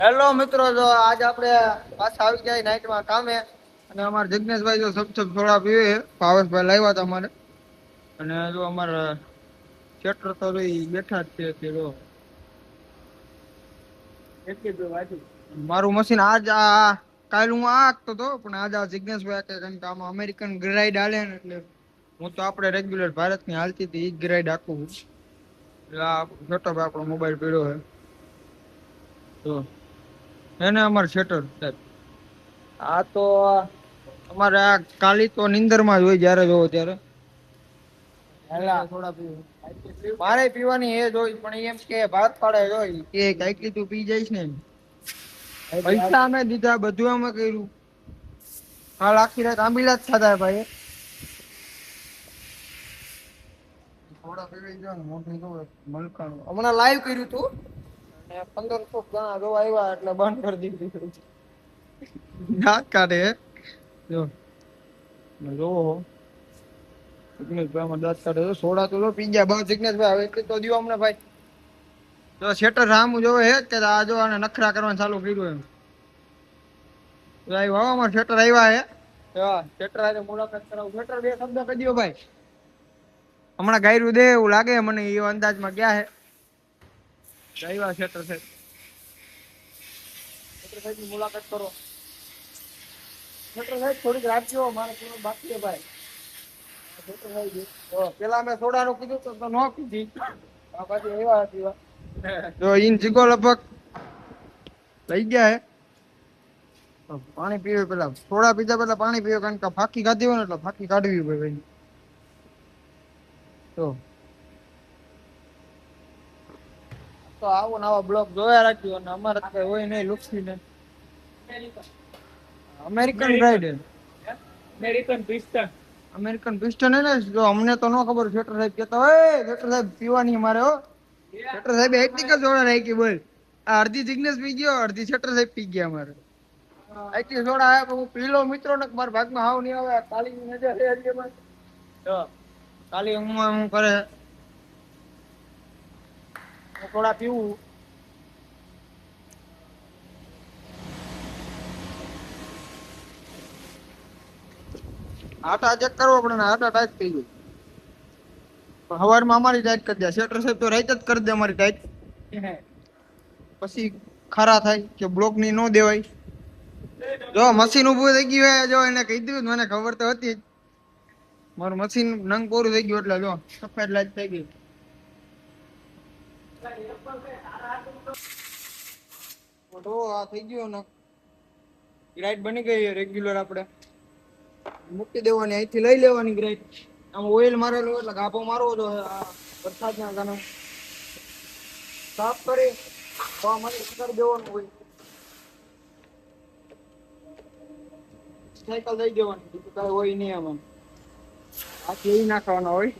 Hello મિત્રો, જો આજ આપણે પાછા આવી જાય નાઈટમાં કામે. અને અમારા જિગ્નેશભાઈ જો સબ થોડા પીવે, ભાવેશભાઈ લાવ્યા હતા અમારે. અને જો અમારા શેટર તો બેઠા જ છે જો. મારું મશીન આજ કાલ હું આખતો હતો, પણ આજ આ જિગ્નેશભાઈ કારણ કે આમાં અમેરિકન ગ્રાઇડ હાલે ને એટલે હું તો આપણે રેગ્યુલર ભારતની હાલતી હતી ઈ જ ગ્રાઇડ આખું. એટલે આ છોટો આપણો મોબાઈલ પીડ્યો છે તો એને અમારે શેટર સાહેબ. આ તો અમારે આ કાલી તો નિંદર માં જ હોય જયારે જોવો ત્યારે. મારે પીવાની એ જોઈ, પણ એમ કે ભાત પાડે જોઈ કે કાંઈક તું પી જઈશ ને. પૈસા અમે દીધા, બધું અમે કર્યું. કાલ આખી રાત આંબીલા જ થતા ભાઈ. થોડા પીવી ગયો ને મોઢું જોવે મલકાણું. હમણાં લાઈવ કર્યું તું અને 1500 જણા જોવા આવ્યા એટલે બંધ કરી દીધું. દાંત કાઢે જો જોવો જિગ્નેશભાઈ દાંત કાઢે. સોડા તો પી ગયા બસ જિગ્નેશભાઈ, હવે એટલી તો દો અમને ભાઈ. તો શેટર રામું જોવે હે કે આ જો આને નખરા કરવાનું ચાલુ કર્યું એમ. આવ્યો અમારે શેટર આવ્યા હે. શેટર આજે મુલાકાત કરાવું. શેટર બે શબ્દ કહી દો ભાઈ. હમણાં ગાયરું દે એવું લાગે મને, એ અંદાજમાં ગયા હે. આવ્યા શેટર સાહેબ. શેટર સાહેબ ની મુલાકાત કરો. શેટર સાહેબ થોડીક રાખજો, મારે થોડું બાકી છે ભાઈ. પેલા અમે સોડા નું કીધું તો ન કીધી. પાછી એવા હતી જો ઈન જીગો લગભગ લઈ ગયા હે. પાણી પીવે પેલા, સોડા પીધા પેલા પાણી પીવે, કારણ કે ફાંકી ખાધી હોય ને એટલે ફાંકી કાઢવી હોય. તો આવો ને આવા બ્લોગ જોયા રાખ્યો, અને અમારે કઈ હોય નહીં લુક્ષી ને. અમેરિકન બ્રાઇડ, અમેરિકન પિસ્ટન હે ને. જો અમને તો ન ખબર, શેટર સાહેબ કેતા હોય શેટર સાહેબ પીવાની અમારે હો. શેટર સાહેબ એટલી જ જોડા રાખી બોલ. આ અડધી જિગ્નેશ પી ગયો, અડધી શેટર સાહેબ પી ગયા અમારે. એટલી સોડા હે હું પીલો મિત્રો ને મારા ભાગમાં હાવ નહીં આવે. કાલી ની નજર હે એટલે માં જો કાલી હું કરે થોડા પીવું. આટા ચેક કરવો પડે ને, આટા ટાઈટ થઈ ગઈ. હવારમાં અમારી ટાઈટ કરી દે શેટર સાહેબ, તો રાઈટ જ કરી દે અમારી ટાઈટ. પછી ખરા થાય કે બ્લોક ની નો દેવાય. જો મશીન ઉભું થઈ ગયું હે, જો એને કહી દીધું, મને ખબર તો હતી જ. મારું મશીન નંગ પૂરું થઈ ગયું એટલે જો સફેદ લાઈટ થઈ ગઈ. તો આ થઈ ગયો ને ગ્રાઇડ બની ગઈ રેગ્યુલર. આપણે મૂકી દેવાની, અહીંથી લઈ લેવાની ગ્રાઇડ. આમ ઓઇલ મારેલું એટલે ગાભો મારવો જો વરસાદના કારણે સાફ કરી તો મને કરી દેવાનું હોય. સાયકલ દઈ દેવાની, બીજું કઈ હોય નહીં આમાં. આ કેવી નાખવાના હોય.